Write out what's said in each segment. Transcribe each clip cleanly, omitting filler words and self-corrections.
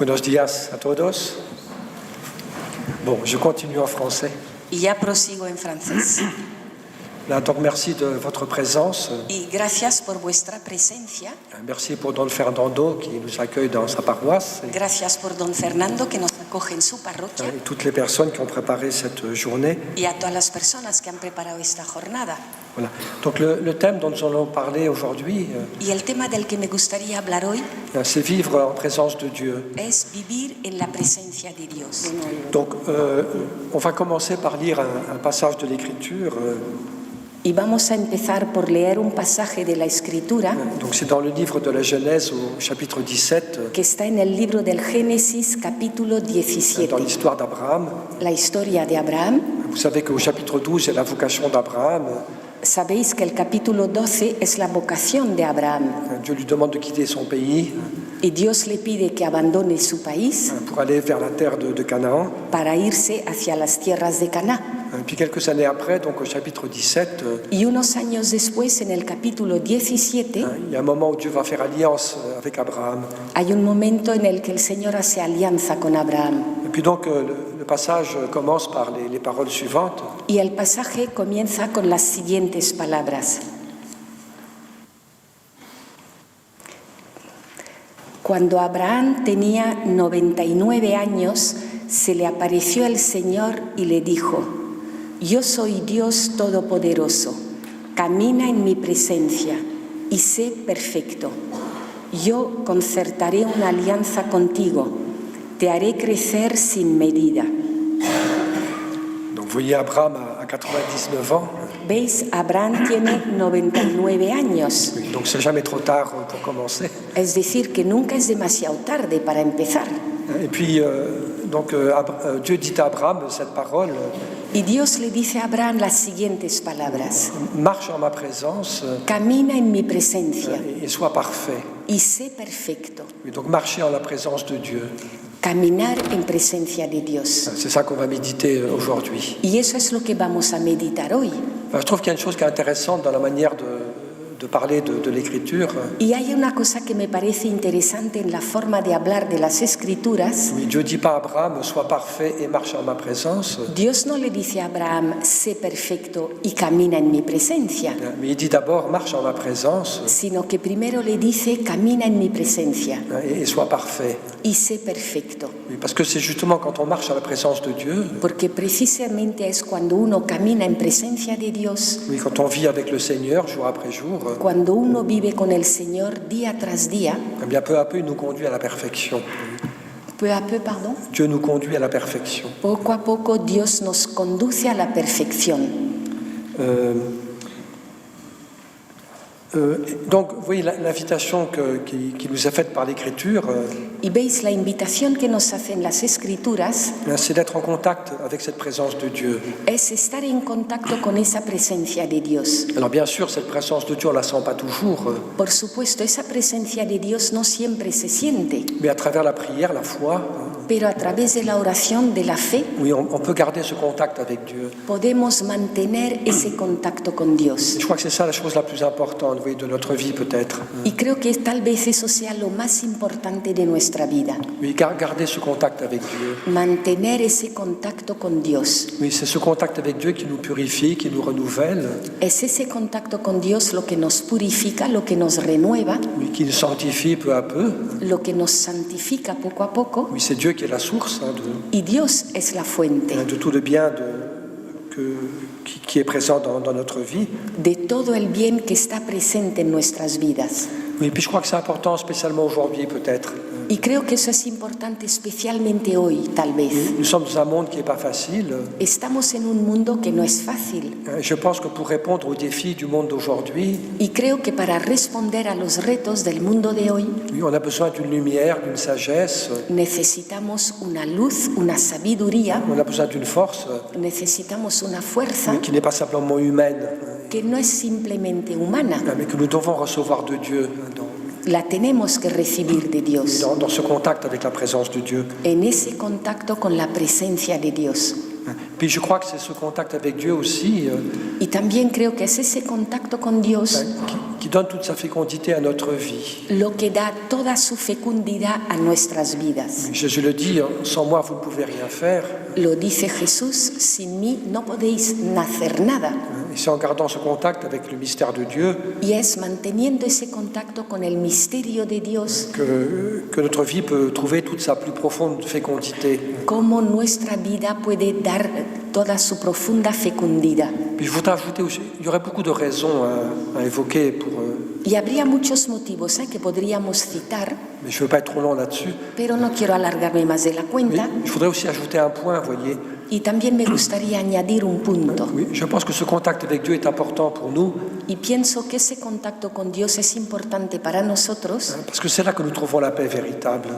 Buenos días a todos. Bon, je continue en français. Y ya prosigo en francés. Là, donc merci de votre présence. Y gracias por vuestra presencia. Merci pour Don Fernando qui nous accueille dans sa paroisse. Gracias por Don Fernando que nos acoge en su parroquia. Et toutes les personnes qui ont préparé cette journée. Y a todas las personas que han preparado esta jornada. Voilà. Donc le thème dont nous allons parler aujourd'hui, Y el tema del que me gustaría hablar hoy c'est vivre en présence de Dieu. es vivir en la presencia de Dios. Donc on va commencer par lire un passage de l'Écriture. Y vamos a empezar por leer un pasaje de la Escritura Donc c'est dans le livre de la Genèse au chapitre 17, que está en el libro del Génesis capítulo dans 17, l'histoire d'Abraham. la historia de Abraham. Vous savez qu'au chapitre 12, c'est la vocation d'Abraham. Sabéis que el capítulo 12 es la vocación de Abraham Dieu lui demande de quitter son pays y Dios le pide que abandone su país pour aller vers la terre de Canaan. para irse hacia las tierras de Canaán. Puis quelques années après, donc au chapitre 17, Y unos años después, en el capítulo 17, il y a un moment où Dieu va faire alliance avec Abraham. hay un momento en el que el Señor hace alianza con Abraham. Et puis donc le passage commence par les paroles suivantes. Y el pasaje comienza con las siguientes palabras. Cuando Abraham tenía 99 años, se le apareció el Señor y le dijo: Yo soy Dios Todopoderoso, camina en mi presencia y sé perfecto. Yo concertaré una alianza contigo, te haré crecer sin medida. Donc vous voyez Abraham à 99 ans. ¿Veis? Abraham tiene 99 años. Oui, donc c'est jamais trop tard pour commencer. Es decir, que nunca es demasiado tarde para empezar. Et puis donc Dieu dit à Abraham cette parole: Y Dios le dice a Abraham las siguientes palabras: marche en ma présence camina en mi presencia et sois parfait. y sé perfecto. Oui, donc marcher en la présence de Dieu. Caminar en presencia de Dios. C'est ça qu'on va méditer aujourd'hui. Y eso es lo que vamos a meditar hoy. Enfin, je trouve qu'il y a une chose qui est intéressante dans la manière de parler de l'Écriture. Y hay una cosa que me parece interesante en la forma de hablar de las Escrituras. Oui, Dieu dit pas à Abraham: sois parfait et marche en ma présence. Dios no le dice a Abraham: sé perfecto y camina en mi presencia, Mais il dit d'abord: marche en ma présence sino que primero le dice: camina en mi presencia et sois parfait. y sé perfecto. Oui, parce que c'est justement quand on marche à la présence de Dieu, Porque precisamente es cuando uno camina en presencia de Dios, oui, quand on vit avec le Seigneur jour après jour, cuando uno vive con el Señor día tras día, eh bien peu à peu il nous conduit à la perfection. peu à peu, pardon, Dieu nous conduit à la perfection. poco a poco Dios nos conduce a la perfección. Donc, vous voyez l'invitation qui nous est faite par l'Écriture, Y veis, la invitación que nos hacen las Escrituras c'est d'être en contact avec cette présence de Dieu. es estar en contacto con esa presencia de Dios. Alors bien sûr, cette présence de Dieu, on ne la sent pas toujours, Por supuesto, esa presencia de Dios no siempre se siente, mais à travers la prière, la foi, pero a través de la oración, de la fe, oui, on peut garder ce contact avec Dieu. podemos mantener ese contacto con Dios. Je crois que c'est ça la chose la plus importante, vous voyez, de notre vie peut-être. Y creo que tal vez eso sea lo más importante de nuestra vida, Oui, garder ce contact avec Dieu. mantener ese contacto con Dios. Oui, c'est ce contact avec Dieu qui nous purifie, qui nous renouvelle, Es ese contacto con Dios lo que nos purifica, lo que nos renueva, oui, qui nous sanctifie peu à peu. lo que nos santifica poco a poco. Oui, c'est Dieu qui est la source Y Dios es la fuente de tout le bien qui est présent dans notre vie. de todo el bien que está presente en nuestras vidas. Oui, puis je crois que c'est important, spécialement aujourd'hui peut-être. Y creo que eso es importante especialmente hoy, tal vez. Nous sommes dans un monde qui n'est pas facile. Estamos en un mundo que no es fácil. Je pense que pour répondre aux défis du monde d'aujourd'hui, Y creo que para responder a los retos del mundo de hoy, oui, on a besoin d'une lumière, d'une sagesse, necesitamos una luz, una sabiduría, on a besoin d'une force necesitamos una fuerza mais qui n'est pas simplement humaine, que no es simplemente humana, mais que nous devons recevoir de Dieu la tenemos que recibir de Dios, dans ce contact avec la présence de Dieu. en ese contacto con la presencia de Dios. Puis je crois que c'est ce contact avec Dieu aussi Y también creo que es ese contacto con Dios qui donne toute sa fécondité à notre vie. lo que da toda su fecundidad a nuestras vidas. Jésus le dit, sans moi vous ne pouvez rien faire. Lo dice Jesús, sin mí no podéis hacer nada. Et c'est en gardant ce contact avec le mystère de Dieu Y es manteniendo ese contacto con el misterio de Dios que notre vie peut trouver toute sa plus profonde fécondité. como nuestra vida puede dar toda su profunda fecundidad. Puis je voudrais ajouter aussi, il y aurait beaucoup de raisons à évoquer pour... Y habría muchos motivos que podríamos citar, mais je ne veux pas être trop long là-dessus. pero no quiero alargarme más de la Mais cuenta. je voudrais aussi ajouter un point, vous voyez. Y también me gustaría añadir un punto. Oui, je pense que ce contact avec Dieu est important pour nous, Y pienso que ese contacto con Dios es importante para nosotros, parce que c'est là que nous trouvons la paix véritable.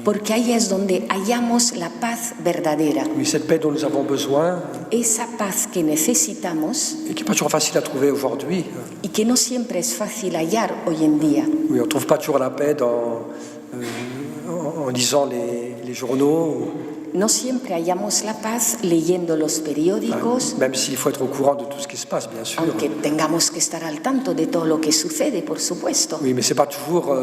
porque ahí es donde hallamos la paz verdadera. Oui, cette paix dont nous avons besoin, Esa paz que necesitamos et qui n'est pas toujours facile à trouver aujourd'hui. y que no siempre es fácil hallar hoy en día. Oui, on ne trouve pas toujours la paix en lisant les journaux, No siempre hallamos la paz leyendo los periódicos, même s'il faut être au courant de tout ce qui se passe, bien sûr. aunque tengamos que estar al tanto de todo lo que sucede, por supuesto. Oui, mais ce n'est pas toujours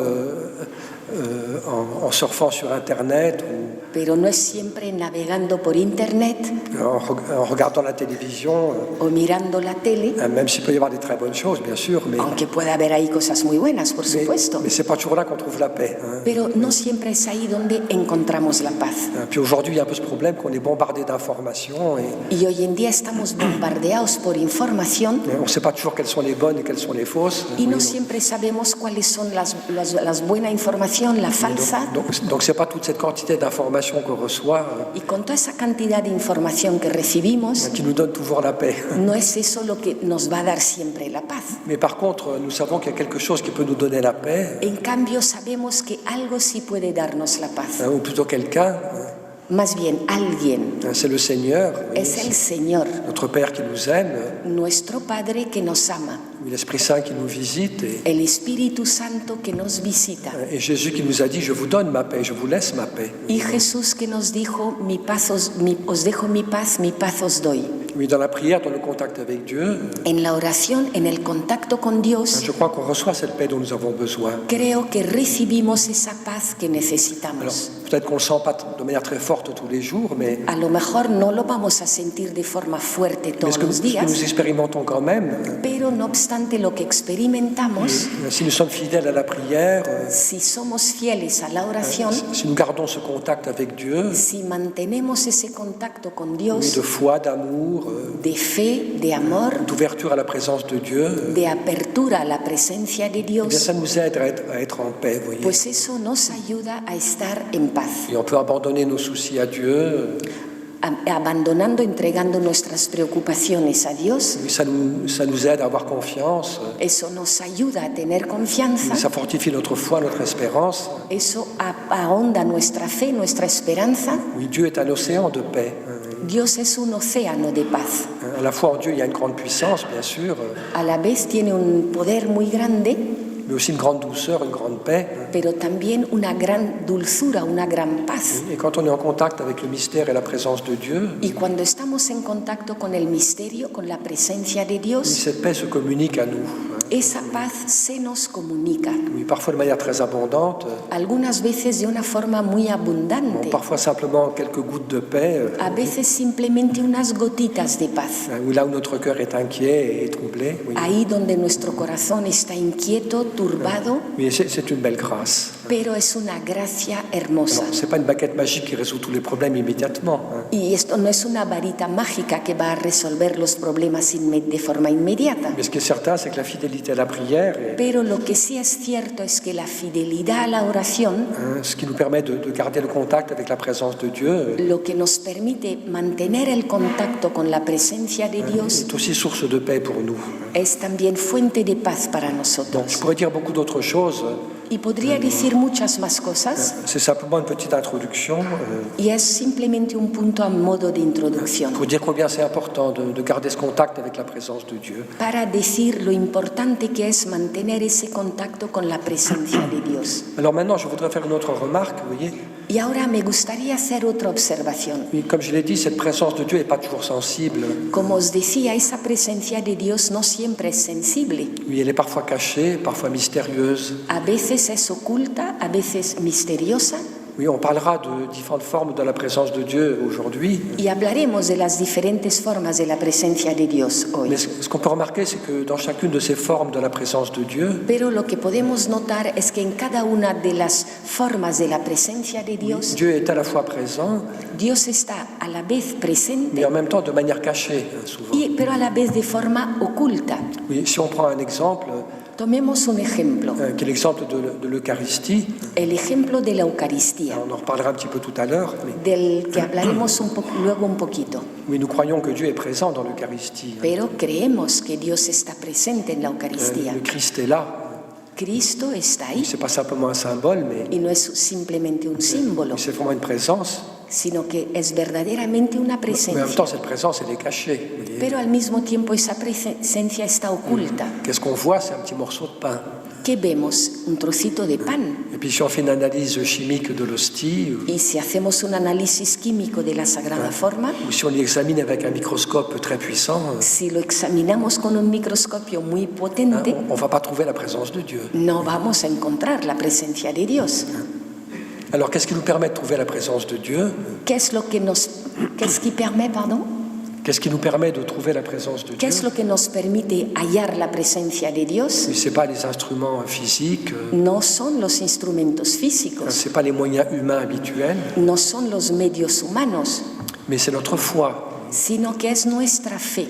en surfant sur Internet Pero no es siempre navegando por internet ou en regardant la télévision, o mirando la tele, même s'il peut y avoir des très bonnes choses, bien sûr, mais aunque pueda haber ahí cosas muy buenas, por supuesto. ce n'est pas toujours là qu'on trouve la paix. Pero no siempre es ahí donde encontramos la paz. Puis aujourd'hui, il y a un peu ce problème qu'on est bombardé d'informations et Y hoy en día estamos bombardeados por información on ne sait pas toujours quelles sont les bonnes et quelles sont les fausses. y no siempre sabemos cuáles son las buena información, la falsa. Donc c'est pas toute cette quantité d'informations qu'on reçoit Y con toda esa cantidad de información que recibimos, qui nous donne toujours la paix. no es eso lo que nos va a dar siempre la paz. Mais par contre, nous savons qu'il y a quelque chose qui peut nous donner la paix, En cambio, sabemos que algo sí puede darnos la paz. ou plutôt quelqu'un, Más bien, alguien. c'est le Seigneur, Es el Señor, notre Père qui nous aime, nuestro Padre que nos ama, l'Esprit Saint qui nous visite el Espíritu Santo que nos visita et Jésus qui nous a dit « Je vous donne ma paix, je vous laisse ma paix ». y Jesús que nos dijo, os dejo mi paz os doy. Oui, dans la prière, dans le contact avec Dieu, En la oración, en el contacto con Dios, je crois qu'on reçoit cette paix dont nous avons besoin. creo que recibimos esa paz que Alors, necesitamos. peut-être qu'on ne le sent pas de manière très forte tous les jours, mais A lo mejor no lo vamos a sentir de forma fuerte ce todos que los nous días, expérimentons quand même, pero no obstante lo que experimentamos, si nous sommes fidèles à la prière, si somos fieles a la oración, si nous gardons ce contact avec Dieu, si mantenemos ese contacto con oui, Dios, de foi, d'amour, de fe, de amor, d'ouverture à la présence de Dieu, de apertura a la presencia de eh bien, Dios, ça nous aide à être en paix, vous voyez. pues eso nos ayuda a estar en paz, Et on peut abandonner nos soucis à Dieu. abandonando, entregando nuestras preocupaciones a Dios. Oui, ça nous aide à avoir confiance. Eso nos ayuda a tener confianza, Ça fortifie notre foi, notre espérance. eso ahonda nuestra fe, nuestra esperanza. Oui, Dieu est un océan de paix. Dios es un océano de paz. À la fois en Dieu, il y a une grande puissance, bien sûr, A la vez tiene un poder muy grande, mais aussi une grande douceur, une grande paix. pero también una gran dulzura, una gran paz. Et quand on est en contact avec le mystère et la présence de Dieu, Y cuando estamos en contacto con el misterio, con la presencia de Dios, cette paix se communique à nous. esa paz se nos comunica, Oui, parfois de manière très abondante, algunas veces de una forma muy abundante, parfois simplement quelques gouttes de paix, a veces simplemente unas gotitas de paz. ou là où notre cœur est inquiet et troublé. Oui, Ahí donde nuestro corazón está inquieto, turbado, oui, c'est une belle grâce. pero es una gracia hermosa. Ce n'est pas une baguette magique qui résout tous les problèmes immédiatement. Y esto no es una varita mágica que va a resolver los problemas de forma inmediata. Mais ce qui est certain, c'est que la fidélité à la prière est Pero lo que sí es cierto es que la fidelidad a la oración, ce qui nous permet de garder le contact avec la présence de Dieu, lo que nos permite mantener el contacto con la presencia de Dios, est aussi source de paix pour nous. es también fuente de paz para Je nosotros. pourrais dire beaucoup d'autres choses. Y podría decir muchas más cosas, C'est simplement une petite introduction y es simplemente un punto a modo de introducción pour dire combien c'est important de garder ce contact avec la présence de Dieu. para decir lo importante que es mantener ese contacto con la presencia de Dios. Alors maintenant, je voudrais faire une autre remarque, vous voyez. Y ahora me gustaría hacer otra observación. Oui, comme je l'ai dit, cette présence de Dieu n'est pas toujours sensible. Como os decía, esa presencia de Dios no siempre es sensible. Oui, elle est parfois cachée, parfois mystérieuse. A veces es oculta, a veces misteriosa. Oui, on parlera de différentes formes de la présence de Dieu aujourd'hui. Y hablaremos de las diferentes formas de la presencia de Dios hoy. Mais ce qu'on peut remarquer, c'est que dans chacune de ces formes de la présence de Dieu, Pero lo que podemos notar es que en cada una de las formas de la presencia de Dios, Dieu est à la fois présent, Dios está a la vez presente, mais en même temps de manière cachée, souvent. pero a la vez de forma oculta. Oui, si on prend un exemple, Tomemos un ejemplo, qui est l'exemple de l'Eucharistie, el ejemplo de la Eucaristía, on en reparlera un petit peu tout à l'heure, mais del que hablaremos luego un poquito. oui, nous croyons que Dieu est présent dans l'Eucharistie. Pero creemos que Dios está presente en la Eucaristía. Le Christ est là. Cristo está ahí C'est pas simplement un symbole, mais y no es simplemente un símbolo, c'est vraiment une présence. sino que es verdaderamente una Mais en même presencia. temps, cette présence, elle est cachée. Vous voyez. Pero al mismo tiempo esa presencia está oculta. Qu'est-ce qu'on voit? C'est un petit morceau de pain. ¿Qué vemos? Un trocito de pan. Et puis si on fait une analyse chimique de l'hostie, Y si hacemos un análisis químico de la Sagrada Forma, ou si on l'examine avec un microscope très puissant, si lo examinamos con un microscopio muy potente, on ne va pas trouver la présence de Dieu. no vamos a encontrar la presencia de Dios. Alors qu'est-ce qui nous permet de trouver la présence de Dieu? Qu'est-ce qui permet, pardon? Qu'est-ce qui nous permet de trouver la présence de ¿Qué Dieu? es lo que nos permite hallar la presencia de Dios? Ce n'est pas les instruments physiques, No son los instrumentos físicos, ce n'est pas les moyens humains habituels, no son los medios humanos, mais c'est notre foi, sino que es nuestra fe,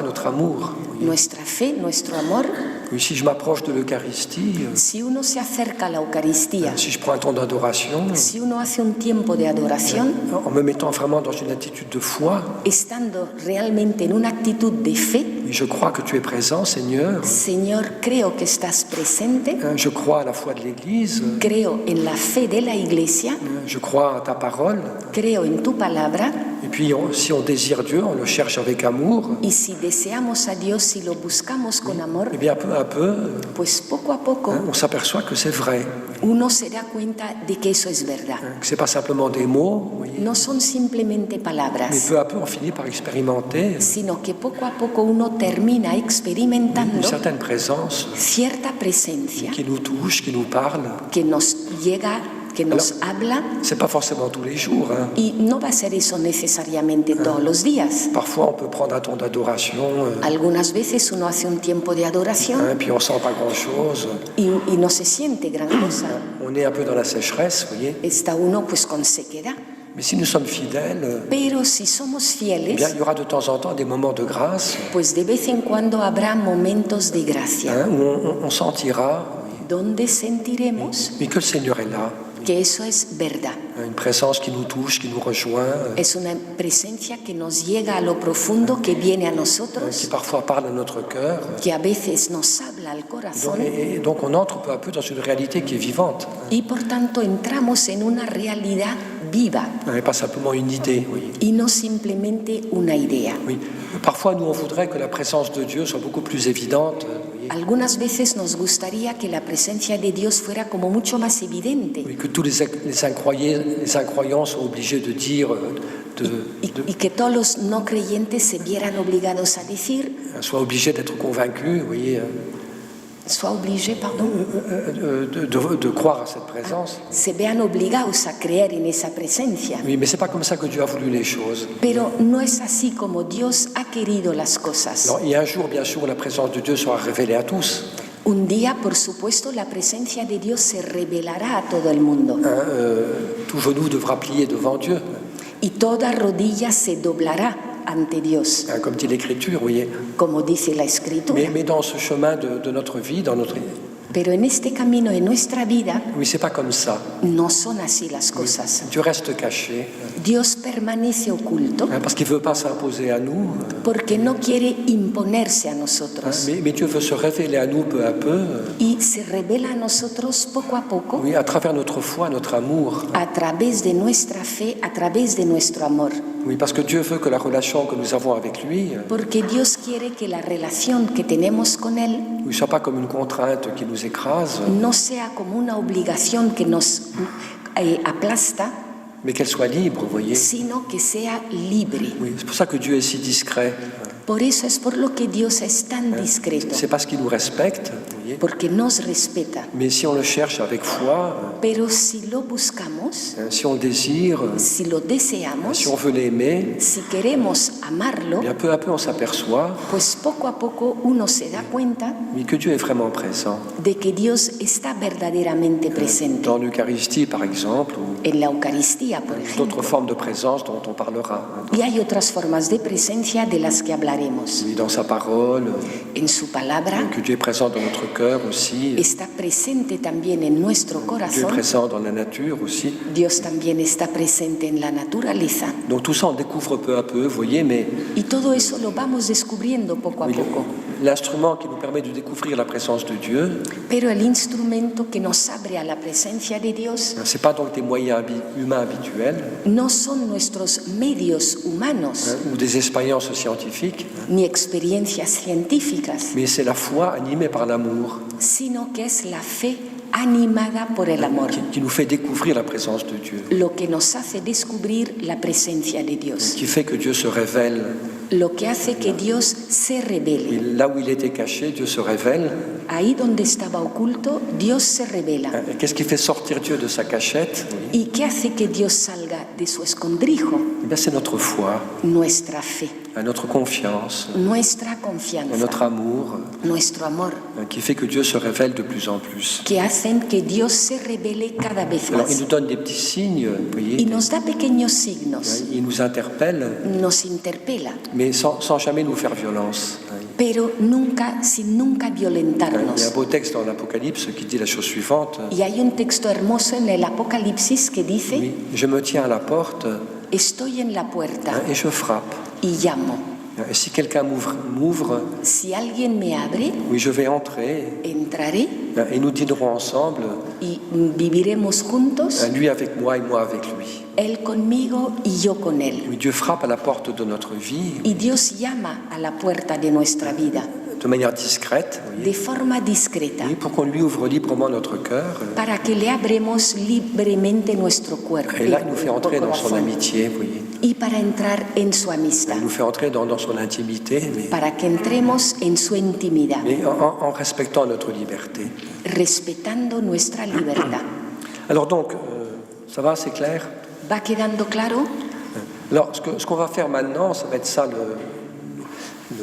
notre amour. nuestra fe, nuestro amor. Oui, si je m'approche de l'Eucharistie, Si uno se acerca a la Eucaristía, si je prends un temps d'adoration, si uno hace un tiempo de adoración, en me mettant vraiment dans une attitude de foi, estando realmente en una actitud de fe, oui, je crois que tu es présent, Seigneur. Señor, creo que estás presente, Je crois à la foi de l'Église, creo en la fe de la Iglesia, je crois à ta parole. creo en tu palabra, Et puis, si on désire Dieu, on le cherche avec amour. y si deseamos a Dios, si lo buscamos con amor, Et bien, peu à peu, pues poco a poco on s'aperçoit que c'est vrai, uno se da cuenta de que eso es verdad. que c'est pas simplement des mots, vous voyez. No son simplemente Mais palabras, peu à peu, on finit par expérimenter sino que poco a poco uno termina une experimentando certaine présence cierta presencia qui nous touche, qui nous parle. que nos llega, que nos habla, C'est pas forcément tous les jours. y no va a ser eso necesariamente todos los días. Parfois, on peut prendre un temps d'adoration, Algunas veces uno hace un tiempo de adoración puis on sent pas grand-chose. y no se siente gran cosa. On est un peu dans la sécheresse, vous voyez. Está uno pues con sequedad. Mais si nous sommes fidèles, Pero si somos eh bien, fieles, il y aura de temps en temps des moments de grâce pues de vez en cuando habrá momentos de gracia où on sentira donde sentiremos que le Seigneur est là. que eso es verdad. Une présence qui nous touche, qui nous rejoint, Es una presencia que nos llega a lo profundo, que viene a qui nosotros, parfois parle à notre cœur. que a veces nos habla al corazón Et donc on entre peu à peu dans une réalité qui est vivante, y por tanto entramos en una realidad viva et pas simplement une idée. Oui. y no simplemente una idea. Oui. Parfois, nous, on voudrait que la présence de Dieu soit beaucoup plus évidente. Oui. Algunas veces nos gustaría que la presencia de Dios fuera como mucho más evidente Oui, que tous les incroyants sont obligés de dire, y que todos los no creyentes se vieran obligados a decir, soient obligés d'être convaincus, vous voyez, soit obligé, pardon, de croire à cette présence. se vean obligados a creer en esa presencia. Oui, mais c'est pas comme ça que Dieu a voulu les choses. Pero no es así como Dios ha querido las cosas. Alors, il y a un jour, bien sûr, où la présence de Dieu sera révélée à tous. Un día, por supuesto, la presencia de Dios se revelará a todo el mundo Tout genou devra plier devant Dieu, y toda rodilla se doblará ante Dios, comme dit l'Écriture, vous voyez. como dice la Escritura. Mais dans ce chemin de notre vie, dans notre... Pero en este camino de nuestra vida Oui, c'est pas comme ça. no son así las cosas. Dieu reste caché, Dios permanece oculto parce qu'il veut pas s'imposer à nous, porque no quiere imponerse a nosotros mais Dieu veut se révéler à nous peu à peu, y se revela a nosotros poco a poco oui, à travers notre foi, notre amour. a través de nuestra fe, a través de nuestro amor. Oui, parce que Dieu veut que la relation que nous avons avec lui Porque Dios quiere que la relación que tenemos con Él ne soit pas comme une contrainte qui nous écrase, no sea como una obligación que nos aplasta, mais qu'elle soit libre, vous voyez. sino que sea libre. Oui, c'est pour ça que Dieu est si discret. Por eso es por lo que Dios es tan discreto, C'est parce qu'il nous respecte, vous voyez. porque nos respeta. Mais si on le cherche avec foi, Pero si lo buscamos, si on le désire, si lo deseamos, si on veut l'aimer, si queremos amarlo, bien peu à peu on s'aperçoit pues poco a poco uno se da cuenta oui, que Dieu est vraiment présent. de que Dios está verdaderamente presente. Dans l'Eucharistie, par exemple, ou En la Eucaristía, por d'autres ejemplo. formes de présence dont on parlera. Y hay otras formas de presencia de las que hablaremos. Oui, dans sa parole, En su palabra que Dieu est présent dans notre cœur aussi. está presente también en nuestro Dieu est corazón. présent dans la nature aussi. Dios también está presente en la naturaleza. Donc tout ça on découvre peu à peu, vous voyez, mais Y todo eso lo vamos descubriendo poco a oui, poco. l'instrument qui nous permet de découvrir la présence de Dieu, Pero el instrumento que nos abre a la presencia de Dios c'est pas donc des moyens humains habituels no son nuestros medios humanos ou des expériences scientifiques, ni experiencias científicas, mais c'est la foi animée par l'amour sino que es la fe animada por el amor, qui nous fait découvrir la présence de Dieu, lo que nos hace descubrir la presencia de Dios, qui fait que Dieu se révèle. lo que hace que Dios se Et revele. là où il était caché, Dieu se révèle. Ahí donde estaba oculto, Dios se revela. Et qu'est-ce qui fait sortir Dieu de sa cachette? ¿Y qué hace que Dios salga de su escondrijo? Eh bien, c'est notre foi, Nuestra fe, notre confiance, nuestra confianza, notre amour, nuestro amor, qui fait que Dieu se révèle de plus en plus. que hacen que Dios se revele cada vez Alors, il más. nous donne des petits signes, vous voyez, Y nos da pequeños signos, il nous interpelle, nos interpela, mais sans jamais nous faire violence. pero sin nunca Il y a un violentarnos. beau texte dans l'Apocalypse qui dit la chose suivante. Y hay un texto hermoso en el Apocalipsis que dice, Oui, je me tiens à la porte estoy en la puerta et je frappe. y llamo. Et si quelqu'un m'ouvre, Si alguien me abre, oui, je vais entrer entraré et nous dînerons ensemble, y viviremos juntos, lui avec moi et moi avec lui. Él conmigo y yo con Él. Oui, Dieu frappe à la porte de notre vie Y Dios llama a la puerta de nuestra vida de manière discrète, vous voyez, de forma discreta oui, pour qu'on lui ouvre librement notre cœur. para que le abremos libremente nuestro cuerpo Et là, il nous fait entrer dans son corazón, amitié, vous voyez. y para entrar en su amistad, Il nous fait entrer dans son intimité, para que entremos en su intimidad, mais en respectant notre liberté. respetando nuestra libertad. Alors donc, ça va, c'est clair? ¿Va quedando claro? Alors, ce qu'on va faire maintenant, ça va être ça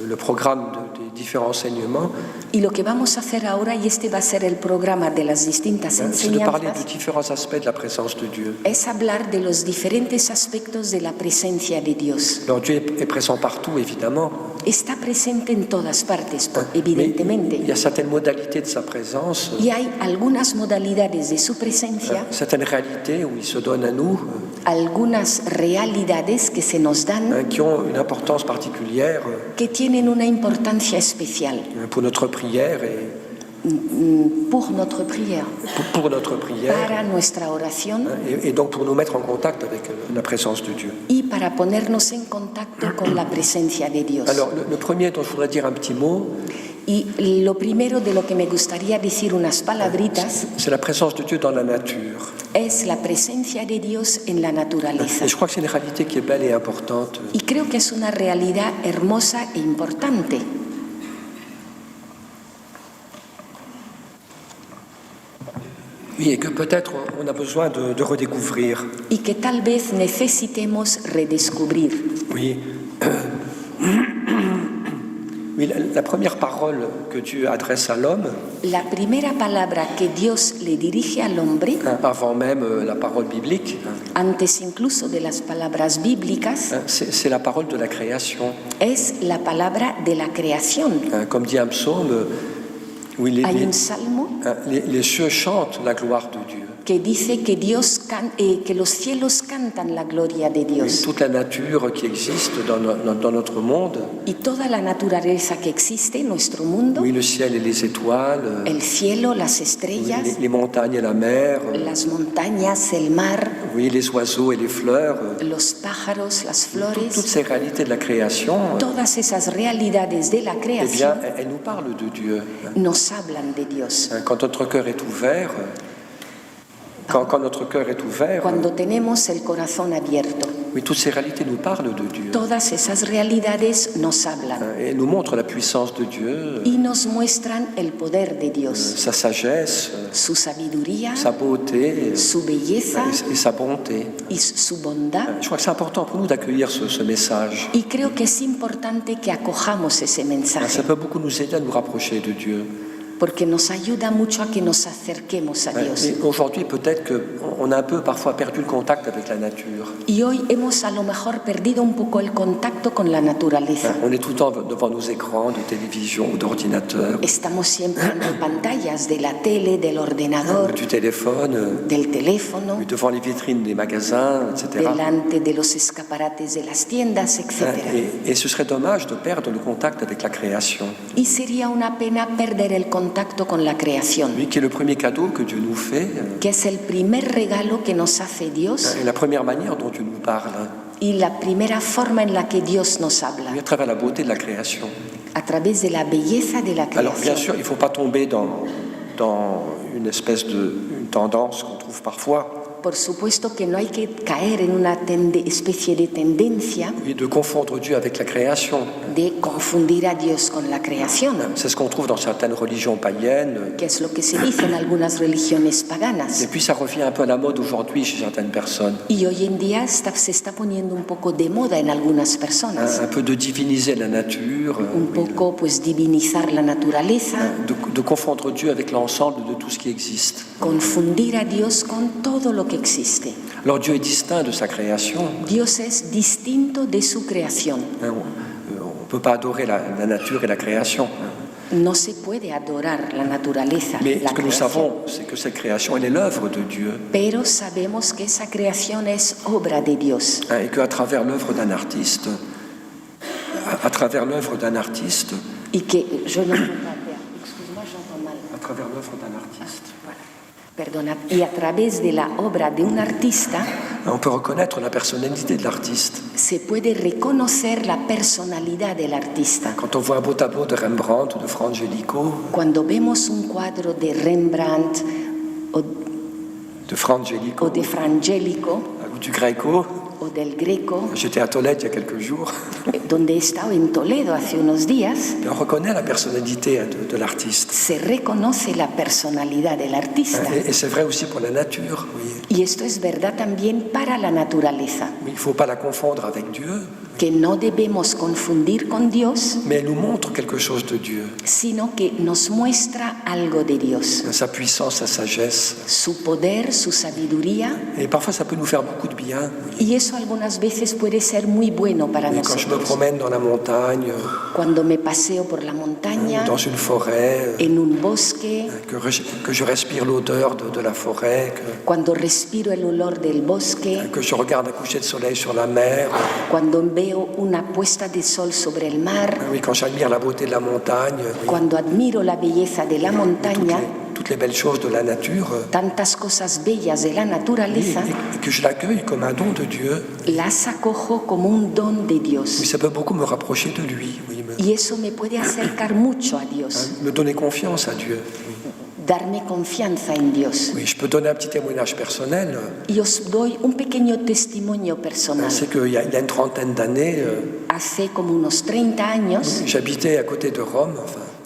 le programme des différents enseignements, Y lo que vamos a hacer ahora, y este va a ser el programa de las distintas c'est de parler de enseñanzas, différents aspects de la présence de Dieu. es hablar de los diferentes aspectos de la presencia de Dios. Alors Dieu est présent partout, évidemment, Está presente en todas partes, mais evidentemente. il y a certaines modalités de sa présence, Y hay algunas modalidades de su presencia, certaines réalités où il se donne à nous, algunas realidades que se nos dan, qui ont une importance particulière que tienen una importancia especial pour notre prière et pour notre prière, pour notre prière, para nuestra oración et donc pour nous mettre en contact avec la présence de Dieu. y para ponernos en contacto con la presencia de Dios. Alors le premier dont je voudrais dire un petit mot, Y lo primero de lo que me gustaría decir unas palabritas c'est la présence de Dieu dans la nature. es la presencia de Dios en la naturaleza. Et je crois que c'est une réalité qui est belle et importante. Y creo que es una realidad hermosa e importante. Oui, et que peut-être on a besoin de redécouvrir. Y que tal vez necesitemos redescubrir. Oui. Oui, la première parole que Dieu adresse à l'homme, La primera palabra que Dios le dirige al hombre, avant même la parole biblique, antes incluso de las palabras bíblicas, c'est la parole de la création. es la palabra de la creación. Comme dit un psaume, oui, Hay un salmo les cieux chantent la gloire de Dieu. que dice que que los cielos cantan la gloria de Oui, Dios. toute la nature qui existe dans notre monde, Y toda la naturaleza que existe en nuestro mundo, oui, le ciel et les étoiles, el cielo, las oui, estrellas, les montagnes et la mer, las montañas, el mar, oui, les oiseaux et les fleurs, los pájaros, las toutes flores, ces réalités de la création, todas esas realidades de la eh bien, creación elles nous parlent de Dieu. nos hablan de Dios. Quand notre cœur est ouvert, quand notre cœur est ouvert, cuando tenemos el corazón abierto, oui, toutes ces réalités nous parlent de Dieu todas esas realidades nos hablan et nous montrent la puissance de Dieu, y nos muestran el poder de Dios, sa sagesse, su sabiduría, sa beauté su belleza et sa bonté. y su bondad. Je crois que c'est important pour nous d'accueillir ce message. Y creo que es importante que acojamos ese Ça mensaje, peut beaucoup nous aider à nous rapprocher de Dieu. porque nos ayuda mucho a que nos acerquemos a Dios. Et aujourd'hui, peut-être qu'on a un peu parfois perdu le contact avec la nature. Y hoy hemos a lo mejor perdido un poco el contacto con la naturaleza. On est tout le temps devant nos écrans de télévision ou d'ordinateur, Estamos siempre en las pantallas de la tele, del ordenador, du téléphone, del teléfono, devant les vitrines des magasins, etc. delante de los escaparates de las tiendas, etc. Et ce serait dommage de perdre le contact avec la création. Y sería una pena perder el contacto con la creación, Lui qui est le premier cadeau que Dieu nous fait, que es el primer regalo que nos hace Dios et la première manière dont Dieu nous parle, y la primera forma en la que Dios nos habla, lui, à travers la beauté de la création. a través de la belleza de la Alors bien creación. sûr, il ne faut pas tomber dans une espèce une tendance qu'on trouve parfois, Por supuesto que no hay que caer en una especie de tendencia oui, de confondre Dieu avec la création. de confundir a Dios con la creación, C'est ce qu'on trouve dans certaines religions païennes. que es lo que se dice en algunas religiones Et paganas. puis ça revient un peu à la mode aujourd'hui chez certaines personnes. Y hoy en día se está poniendo un poco de moda en algunas personas, Un peu de diviniser la nature, un poco pues divinizar la naturaleza, de confondre Dieu avec l'ensemble de tout ce qui existe. confundir a Dios con todo lo que existe. Alors Dieu est distinct de sa création. Dios es distinto de su creación. On ne peut pas adorer la nature et la création. No se puede adorar la naturaleza, Mais la ce que nous creación. savons, c'est que cette création, elle est l'œuvre de Dieu. Pero sabemos que esa creación es obra de Dios. Et qu'à travers l'œuvre d'un artiste, à travers l'œuvre d'un artiste, Y que yo no excuse-moi, j'entends mal. à travers l'œuvre d'un artiste, Perdona, y a través de la obra de un artista on peut reconnaître la personnalité de l'artiste. se puede reconocer la personalidad del artista. Quand on voit un beau tableau de Rembrandt ou de Frangelico, Cuando vemos un cuadro de Rembrandt o de Frangelico de Frangelico ou du Greco, o del Greco, j'étais à Tolède il y a quelques jours, donde he estado en Toledo hace unos días, et on reconnaît la personnalité de l'artiste. se reconoce la personalidad del artista. Et c'est vrai aussi pour la nature. Oui. Y esto es verdad también para la naturaleza, Il ne faut pas la confondre avec Dieu, que no debemos confundir con Dios, mais elle nous montre quelque chose de Dieu. sino que nos muestra algo de Dios, Sa puissance, sa sagesse. su poder, su sabiduría, Et parfois, ça peut nous faire beaucoup de bien. y eso algunas veces puede ser muy bueno para Et quand je me nosotros. promène dans la montagne, Cuando me paseo por la montaña, dans une forêt, en un bosque, que je respire l'odeur de la forêt, cuando respiro el olor del bosque, que je regarde un coucher de soleil sur la mer, cuando veo una puesta de sol sobre el mar, oui, quand j'admire la beauté de la montagne, oui, cuando admiro la belleza de la montaña, toutes les belles choses de la nature, tantas cosas bellas de la naturaleza, et que je l'accueille comme un don de Dieu. las acojo como un don de Oui, Dios. ça peut beaucoup me rapprocher de lui, oui, Y eso me puede acercar mucho a Dios, me donner confiance à Dieu. darme confianza en Dios. Oui, je peux donner un petit témoignage personnel. Y os doy un pequeño testimonio personal. C'est qu'il y a une trentaine d'années, Hace como unos 30 años, j'habitais à côté de Rome,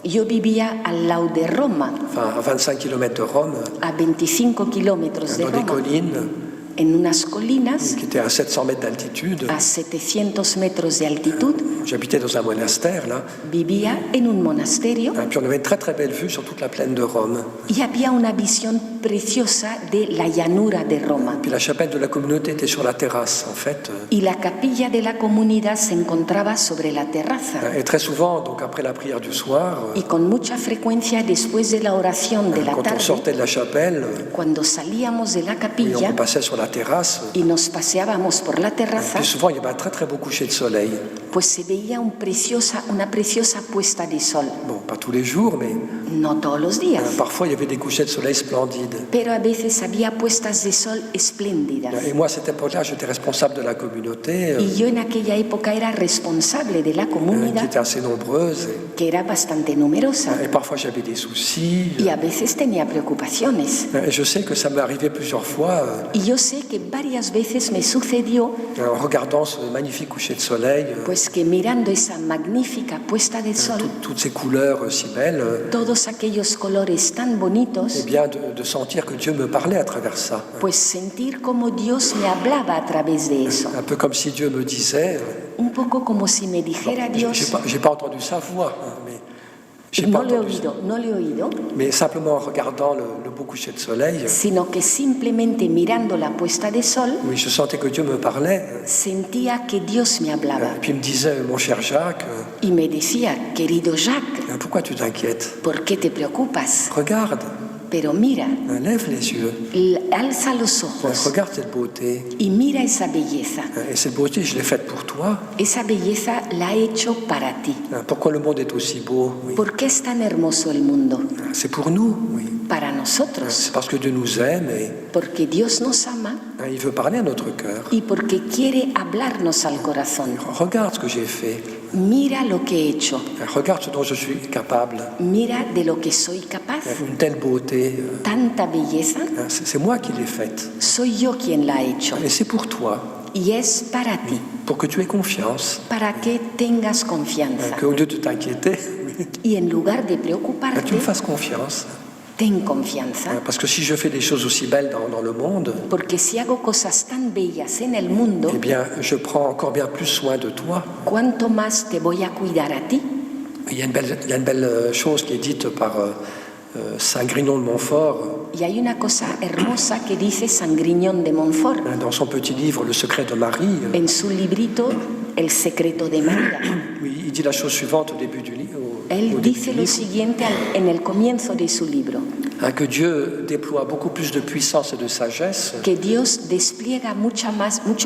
yo vivía al lado de Roma, à 25 km de Rome, a 25 kilómetros de dans des Roma, collines en unas colinas qui étaient à 700 mètres d'altitude. a 700 metros de altitud. J'habitais dans un monastère, là. Vivía en un monasterio Et puis on avait une très très belle vue sur toute la plaine de Rome. y había una visión preciosa de la llanura de Roma. Puis la chapelle de la communauté était sur la terrasse, en fait. Y la capilla de la comunidad se encontraba sobre la terraza. Et très souvent, donc après la prière du soir, Y con mucha frecuencia después de la oración de la quand on tarde, sortait de la chapelle, cuando salíamos de la et on capilla repassait sur la terrasse, y nos paseábamos por la terraza, puis souvent il y avait un très très beau coucher de soleil. pues se veía una preciosa puesta de sol. Bon, pas tous les jours, mais No todos los días. parfois il y avait des couchers de soleil splendides. pero a veces había puestas de sol espléndidas. Et moi, à cette époque-là, j'étais responsable de la communauté, Y yo en aquella época era responsable de la qui comunidad, était assez nombreuse. que era bastante numerosa, Et parfois, j'avais des soucis. y a veces tenía preocupaciones. Et je sais que ça m'est arrivé plusieurs fois, Y yo sé que varias veces me sucedió en regardant ce magnifique coucher de soleil, pues que mirando esa magnífica puesta de sol, toutes ces couleurs si belles, todos aquellos colores tan bonitos, eh bien, de sentir que Dieu me parlait à travers ça. pues sentir como Dios me hablaba a través de eso. Un peu comme si Dieu me disait, Un poco como si me dijera Dios, j'ai pas entendu sa voix, mais j'ai pas no le he entendu ça. oído, no le he oído, Mais simplement en regardant le beau coucher de soleil, sino que simplemente mirando la puesta de sol, oui, je sentais que Dieu me parlait. sentía que Dios me hablaba. Et puis il me disait, mon cher Jacques, Y me decía, querido Jacques, pourquoi tu t'inquiètes? ¿por qué te preocupas? Regarde, Pero mira, lève les yeux, alza los ojos regarde cette beauté. y mira esa belleza. Et cette beauté, je l'ai faite pour toi. Esa belleza la he hecho para ti. Pourquoi le monde est aussi beau? Oui. ¿Por qué es tan hermoso el mundo? C'est pour nous, oui. Para nosotros. C'est parce que Dieu nous aime et Porque Dios nos ama il veut parler à notre cœur. y porque quiere hablarnos al corazón. Regarde ce que j'ai fait. Mira lo que he hecho. Regarde ce dont je suis capable. Mira de lo que soy capaz. Une telle beauté, Tanta belleza, c'est moi qui l'ai faite. soy yo quien la ha hecho. Et c'est pour toi, Y es para ti, pour que tu aies confiance. para que tengas confianza. Qu'au lieu de t'inquiéter, Y en lugar de tu preocuparte, me fasses confiance. ten confianza. Parce que si je fais des choses aussi belles dans le monde, Porque si hago cosas tan bellas en el mundo, eh bien, je prends encore bien plus soin de toi. ¿cuánto más te voy a cuidar a ti? Il y a une belle chose qui est dite par Saint Grignon de Montfort Y hay una cosa hermosa que dice San Griñón de Montfort dans son petit livre Le secret de Marie. en su librito El secreto de María. Oui, il dit la chose suivante au début du livre. Él dice lo siguiente en el comienzo de su libro, Que Dieu déploie beaucoup plus de puissance et de sagesse, que Dios despliega mucho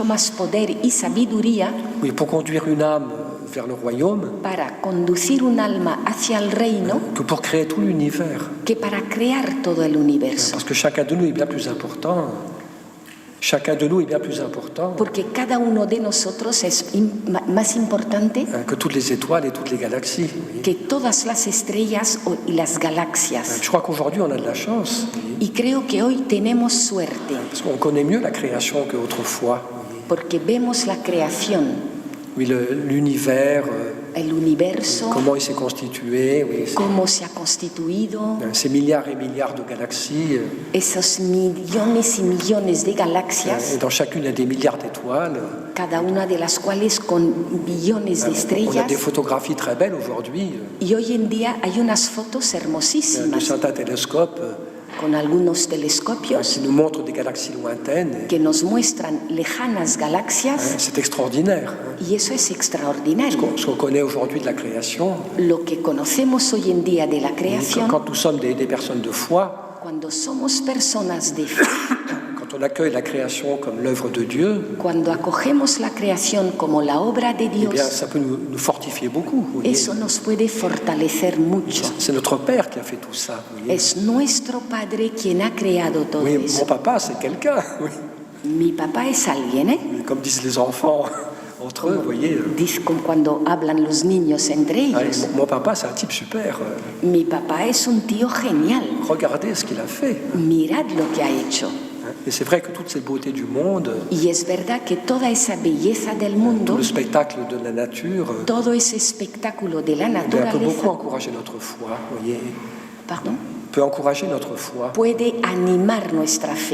más poder y sabiduría oui, pour conduire une âme vers le royaume, para conducir un alma hacia el reino que pour créer tout l'univers. que para crear todo el universo. Parce que chacun de nous est bien plus important. Chacun de nous est bien plus important Porque cada uno de nosotros es más importante que toutes les étoiles et toutes les galaxies. que todas las estrellas y las galaxias. Je crois qu'aujourd'hui, on a de la chance. Y creo que hoy tenemos suerte, Parce qu'on connaît mieux la création qu'autrefois. porque vemos la creación, Oui, l'univers, el universo, comment il s'est constitué, oui, cómo se ha constituido, ces milliards et milliards de galaxies. esos millones y millones de Et galaxias, dans chacune, il y a des milliards d'étoiles. cada una de las cuales con billones de On a estrellas. des photographies très belles aujourd'hui Y hoy en día hay unas fotos de hermosísimas certains télescopes con algunos telescopios qui nous montrent des galaxies lointaines. que nos muestran lejanas galaxias, C'est extraordinaire. y eso es extraordinario. Ce qu'on connaît aujourd'hui de la création, Lo que conocemos hoy en día de la creación, quand nous sommes des personnes de foi, cuando somos personas de fe, quand on accueille la création comme l'œuvre de Dieu, cuando acogemos la creación como la obra de eh bien, Dios, ça peut nous fortifier beaucoup. Vous voyez. eso nos puede fortalecer mucho. C'est notre Père qui a fait tout ça. Vous voyez. Es nuestro Padre quien ha creado todo Oui, mon eso. papa, c'est quelqu'un. Oui. Mi papá es alguien, ¿eh? Comme disent les enfants entre eux, vous voyez. Dice como cuando hablan los niños entre ellos. Mon papa, c'est un type super. Mi papá es un tío genial. Regardez ce qu'il a fait. Mirad lo que ha hecho. Et c'est vrai que toutes ces beautés du monde, Y es verdad que toda esa belleza del tout mundo, le spectacle de la nature, todo ese espectáculo de la peut beaucoup naturaleza, encourager notre foi. Vous voyez. pardon, Peut encourager notre foi puede animar nuestra fe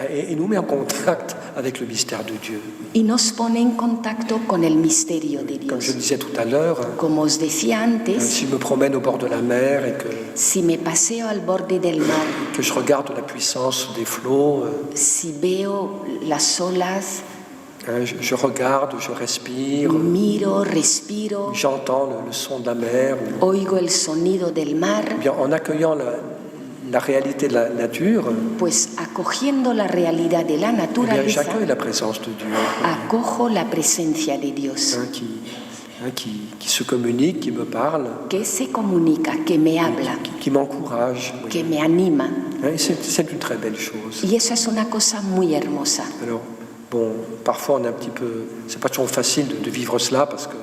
et nous met en contact avec le mystère de Dieu. y nos pone en contacto con el misterio de Comme je Dios. disais tout à l'heure, Como os decía antes, si je me promène au bord de la mer et si me paseo al borde del mar, que je regarde la puissance des flots, si veo las olas, je regarde, je respire, miro, respiro, j'entends le son de la mer, oigo el sonido del mar, eh bien, en accueillant la réalité de la nature, pues acogiendo la realidad de la eh bien, naturaleza, j'accueille la présence de Dieu acojo la presencia de Dios, hein, qui se communique, qui me parle, que se comunica, que me habla, qui m'encourage. Oui. que me anima. Et c'est une très belle chose. Y eso es una cosa muy hermosa. Alors, bon, parfois on est un petit peu... C'est pas toujours facile de vivre cela parce que...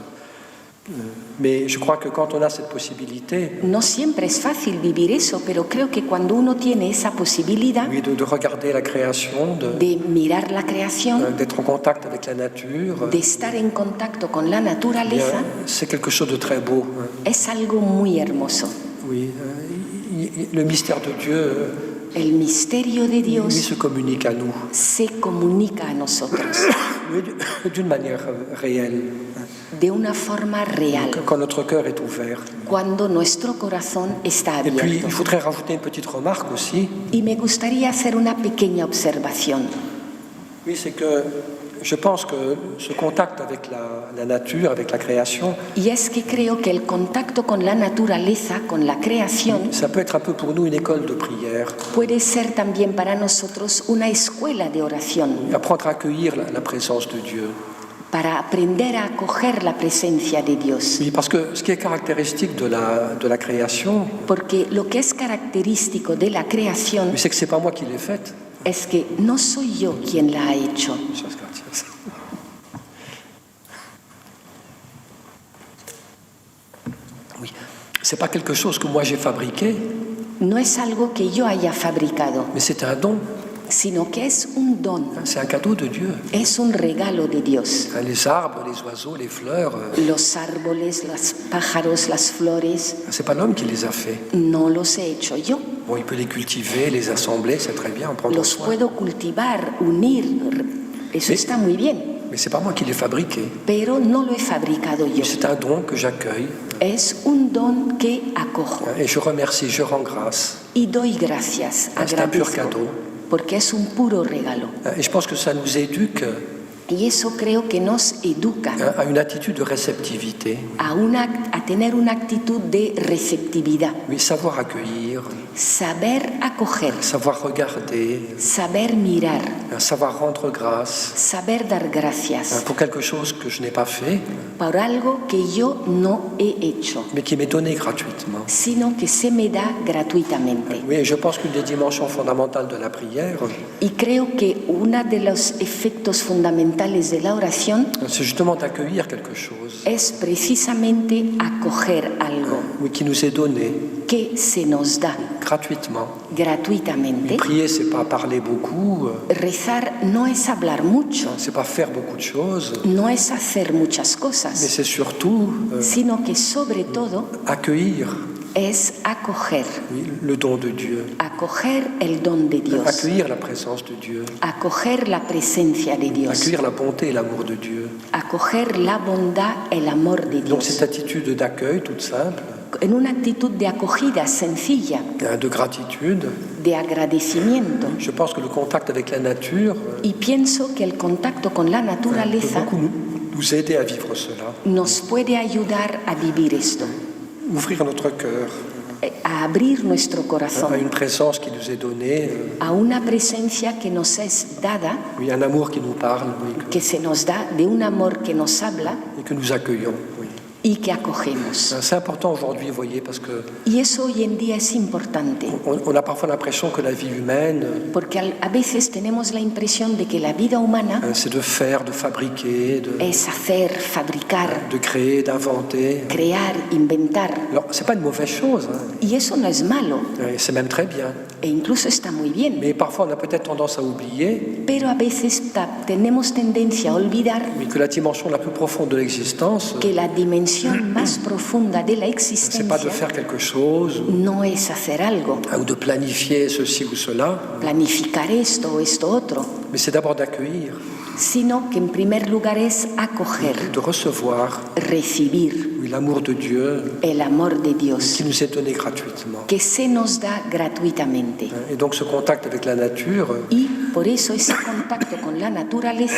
mais je crois que quand on a cette possibilité, No siempre es fácil vivir eso, pero creo que cuando uno tiene esa posibilidad oui, de regarder la création, de mirar la creación, d'être en contact avec la nature, de estar en contacto con la bien, naturaleza, c'est quelque chose de très beau. es algo muy hermoso. Oui, le mystère de Dieu, El misterio de lui Dios se communique à nous, se comunica a nosotros oui, d'une manière réelle, de una forma real, quand notre cœur est ouvert. cuando nuestro corazón está Et puis, abierto. il faudrait rajouter une petite remarque aussi. Y me gustaría hacer una pequeña observación. Oui, c'est que je pense que ce contact avec la nature, avec la création, Y es que creo que el contacto con la naturaleza, con la creación, ça peut être un peu pour nous une école de prière. puede ser también para nosotros una escuela de oración, Apprendre à accueillir la présence de Dieu. para aprender a acoger la presencia de Dios. Oui, parce que ce qui est caractéristique de la création, Porque lo que es característico de la creación c'est que c'est pas moi qui l'ai faite. es que no soy yo quien la ha hecho. Oui, c'est pas quelque chose que moi j'ai fabriqué, No es algo que yo haya fabricado, mais c'est un don, sino que es un don, c'est un cadeau de Dieu. es un regalo de Dios. Les arbres, les oiseaux, les fleurs, Los árboles, los pájaros, las flores, c'est pas l'homme qui les a faits. no los he hecho yo. Bon, il peut les cultiver, les assembler, c'est très bien, en prendre Los soin. puedo cultivar, unir, eso está muy bien, Mais c'est pas moi qui l'ai fabriqué. pero no lo he fabricado yo. C'est un don que j'accueille Es un don que acojo et je remercie, je rends grâce. y doy gracias, C'est un pur agradezco, cadeau. porque es un puro regalo. Et je pense que ça nous éduque Y eso creo que nos educa à une attitude de réceptivité. a tener una actitud de receptividad, Oui, savoir accueillir, saber acoger, savoir regarder, saber mirar, savoir rendre grâce saber dar gracias pour quelque chose que je n'ai pas fait, por algo que yo no he hecho, mais qui m'est donné gratuitement. sino que se me da gratuitamente. Oui, et je pense qu'une des dimensions fondamentales de la prière, Y creo que uno de los efectos fundamentales de la oración c'est justement d'accueillir quelque chose, es precisamente acoger algo oui, qui nous est donné que se nos da gratuitement. gratuitamente. Prier, c'est pas parler beaucoup, Rezar no es hablar mucho, c'est pas faire beaucoup de choses, no es hacer muchas mais cosas, c'est surtout sino que sobre todo accueillir, es acoger, oui, le don de Dieu, acoger el don de Dios, accueillir la présence de Dieu, acoger la presencia de Dios, accueillir la bonté et l'amour de Dieu. acoger la bondad, el amor de Donc Dios, cette attitude d'accueil toute simple, en una actitud de acogida sencilla, de gratitude, de agradecimiento. je pense que le contact avec la nature Y pienso que el contacto con la peut naturaleza beaucoup nous aider à vivre cela, nos puede ayudar a vivir esto, ouvrir notre cœur a abrir nuestro à corazón une présence qui nous est donnée, a una presencia que nos es dada, oui, un amour qui nous parle, oui, que se nos da, de un amor que nos habla et que nous accueillons. Oui. y que acogemos. C'est important aujourd'hui, vous voyez, parce que Y eso hoy en día es importante, on a parfois l'impression que la vie humaine, porque a veces tenemos la impresión de que la vida humana c'est de faire, de fabriquer, es hacer, fabricar, de créer, d'inventer. crear, inventar. Alors, c'est pas une mauvaise chose, hein. Y eso no es malo, C'est même très bien. e incluso está muy bien. Mais parfois, on a peut-être tendance à oublier Pero a veces tenemos tendencia a olvidar mais que la dimension la plus profonde de l'existence, que la dimensión más profunda de la c'est pas de existencia faire quelque chose no es hacer algo, ou de planifier ceci ou cela, planificar esto o esto otro, mais c'est d'abord d'accueillir, sino que en primer lugar es acoger, de recevoir, recibir oui, l'amour de Dieu el amor de Dios qui nous est donné gratuitement. que se nos da gratuitamente. Et donc ce contact avec la nature Y por eso ese contacto con la naturaleza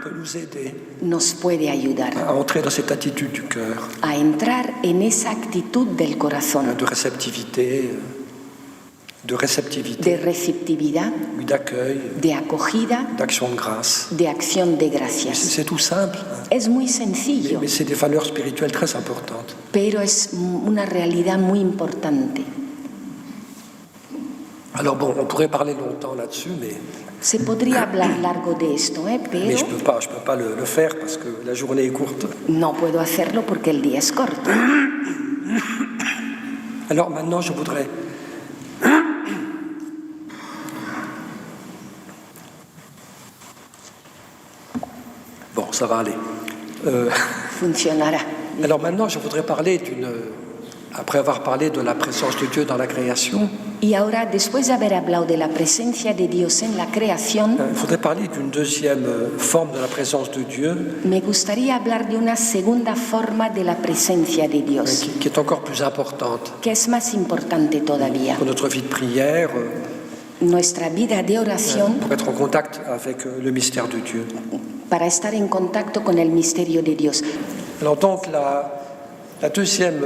peut nous aider nos puede ayudar à entrer dans cette attitude du cœur, a entrar en esa actitud del corazón, de réceptivité, de receptividad, oui, d'accueil, de acogida, d'action de grâce. de acción de gracias. C'est tout simple. Es muy sencillo, mais c'est des valeurs spirituelles très importantes. pero es una realidad muy importante. Alors bon, on pourrait parler longtemps là-dessus, mais Se podría hablar largo de esto, je pero peux pas le faire parce que la journée est courte. no puedo hacerlo porque el día es corto. Alors maintenant, je voudrais bon, ça va aller. Funcionará. Alors maintenant, je voudrais parler après avoir parlé de la présence de Dieu dans la création, Y ahora, después de haber hablado de la presencia de Dios en la creación, il faudrait parler d'une deuxième forme de la présence de Dieu me gustaría hablar de una segunda forma de la presencia de Dios, qui est encore plus importante que es más importante todavía. pour notre vie de prière, Nuestra vida de oración, pour être en contact avec le mystère de Dieu. para estar en contacto con el misterio de Dios. Alors donc la deuxième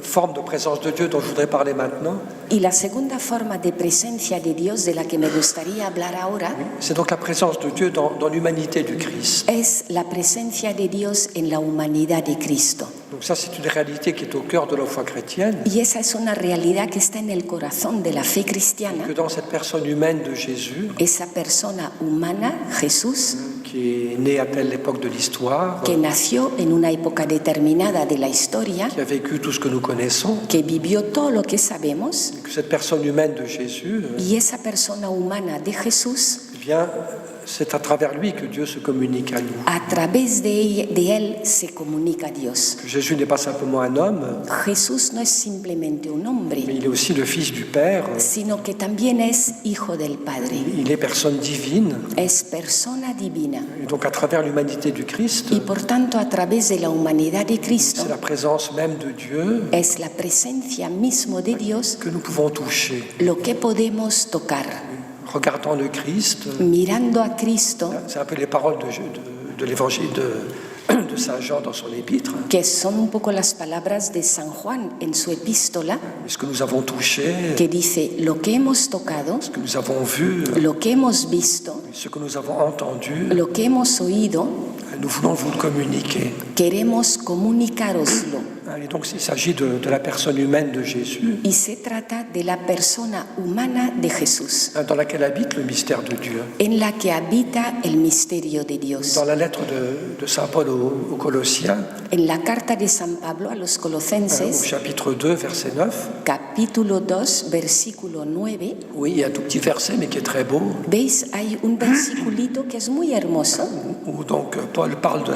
forme de présence de Dieu dont je voudrais parler maintenant, Y la segunda forma de presencia de Dios de la que me gustaría hablar ahora c'est donc la présence de Dieu dans l'humanité du Christ. es la presencia de Dios en la humanidad de Cristo. Donc ça, c'est une réalité qui est au cœur de la foi chrétienne, Y esa es una realidad que está en el corazón de la fe cristiana. que dans cette personne humaine de Jésus, Esa persona humana, Jesús, qui est né à telle époque de l'histoire, que nació en una época determinada de la historia, qui a vécu tout ce que nous connaissons, que vivió todo lo que sabemos, que cette personne humaine de Jésus, y esa persona humana de Jesús, eh bien, c'est à travers lui que Dieu se communique à nous. a través de él se comunica a Dios. Que Jésus n'est pas simplement un homme, Jesús no es simplemente un mais hombre, il est aussi le Fils du Père. sino que también es hijo del Padre, Il est personne divine. es persona divina. Et donc, à travers l'humanité du Christ, Y por tanto, a través de la humanidad de Cristo, c'est la présence même de Dieu es la presencia mismo de Dios que nous pouvons toucher. lo que podemos tocar. Regardant le Christ, Mirando a Cristo, c'est un peu les paroles de l'évangile de Saint Jean dans son épître. que son un poco las palabras de San Juan en su epístola, Ce que nous avons touché, que dice, lo que hemos tocado, ce que nous avons vu, lo que hemos visto, ce que nous avons entendu, lo que hemos oído, nous voulons vous le communiquer. queremos comunicároslo. Et donc, il s'agit de la personne humaine de Jésus, Y se trata de la persona humana de Jesús, dans laquelle habite le mystère de Dieu. en la que habita el misterio de Dios. Dans la lettre de Saint Paul aux Colossiens, En la carta de San Pablo a los au Colosenses, chapitre 2, verset 9, capítulo 2, versículo 9, oui, il y a un tout petit verset, mais qui est très beau, veis, hay un versiculito que es muy hermoso. où donc Paul parle de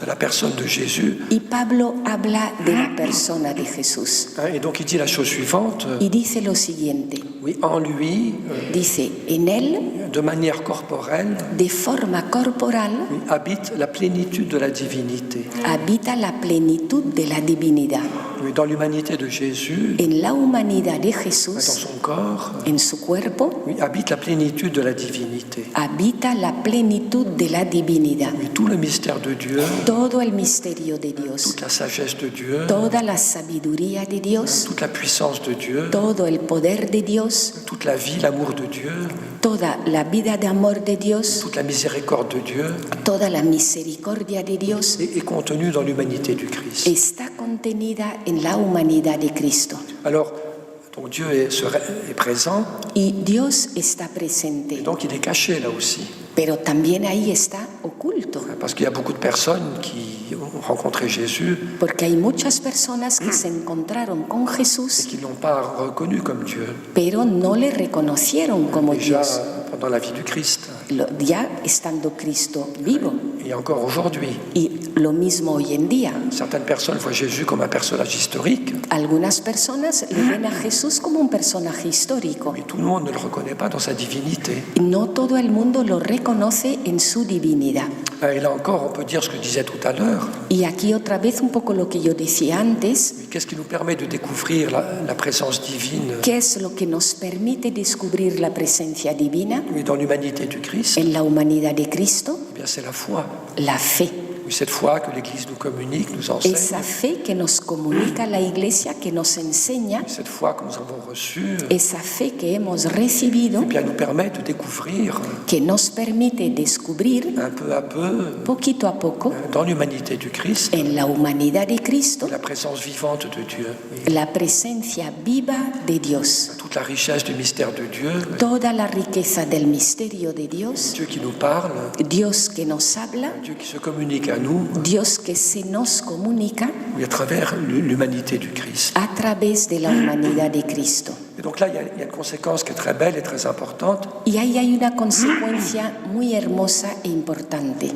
la personne de Jésus. Y Pablo habla de la persona de Jesús Et donc il dit la chose suivante, y dice lo siguiente, oui, en lui, dice, en él, de manière corporelle, de forma corporal, oui, habite la plénitude de la divinité. habita la plenitud de la divinidad. Oui, dans l'humanité de Jésus, En la humanidad de dans Jesús, son corps, en su cuerpo, oui, habite la plénitude de la divinité. habita la plenitud de la divinidad. Oui, tout le mystère de Dieu, Todo el misterio de Dios, toute la sagesse de Dieu, toda la sabiduría de Dios, toute la puissance de Dieu, todo el poder de Dios, toute la vie, l'amour de Dieu, toda la vida de amor de Dios, toute la miséricorde de Dieu toda la misericordia de Dios est contenue dans l'humanité du Christ. está contenida en la humanidad de Cristo. Alors, donc Dieu est présent, Y Dios está et presente, donc il est caché là aussi. pero también ahí está oculto, Parce qu'il y a beaucoup de personnes qui ont rencontré Jésus porque hay muchas personas que se encontraron con et Jesús, qui ne l'ont pas reconnu comme Dieu, pero no le reconocieron como déjà Dios, pendant la vie du Christ ya estando Cristo vivo. et encore aujourd'hui. Y lo mismo hoy en día. Certaines personnes voient Jésus comme un personnage historique, Algunas personas le ven a Jesús como un personaje histórico. mais tout le monde ne le reconnaît pas dans sa divinité. No todo el mundo lo reconoce en su divinidad. Et là encore, on peut dire ce que je disais tout à l'heure. Y aquí otra vez un poco lo que yo decía antes, Mais qu'est-ce qui nous permet de découvrir la présence divine ¿qué es lo que nos permite descubrir la presencia divina dans l'humanité du Christ? en la humanidad de Cristo? Eh bien, c'est la foi. La fe. Oui, cette foi que l'Église nous communique, nous enseigne, esa fe que nos comunica la Iglesia, que nos enseña, cette foi que nous avons reçue, esa fe que hemos recibido, eh bien, nous permet de découvrir que nos permite descubrir un peu à peu, poquito a poco dans l'humanité du Christ, en la humanidad de Cristo la présence vivante de Dieu, la presencia viva de Dios, toute la richesse du mystère de Dieu, toda la riqueza del misterio de Dios, Dieu qui nous parle, Dios que nos habla, Dieu qui se communique à nous, Dios que se nos comunica à travers l'humanité du Christ. a través de la humanidad de Cristo. Et donc là, il y a une conséquence qui est très belle et très importante. Y ahí hay una consecuencia muy hermosa e importante.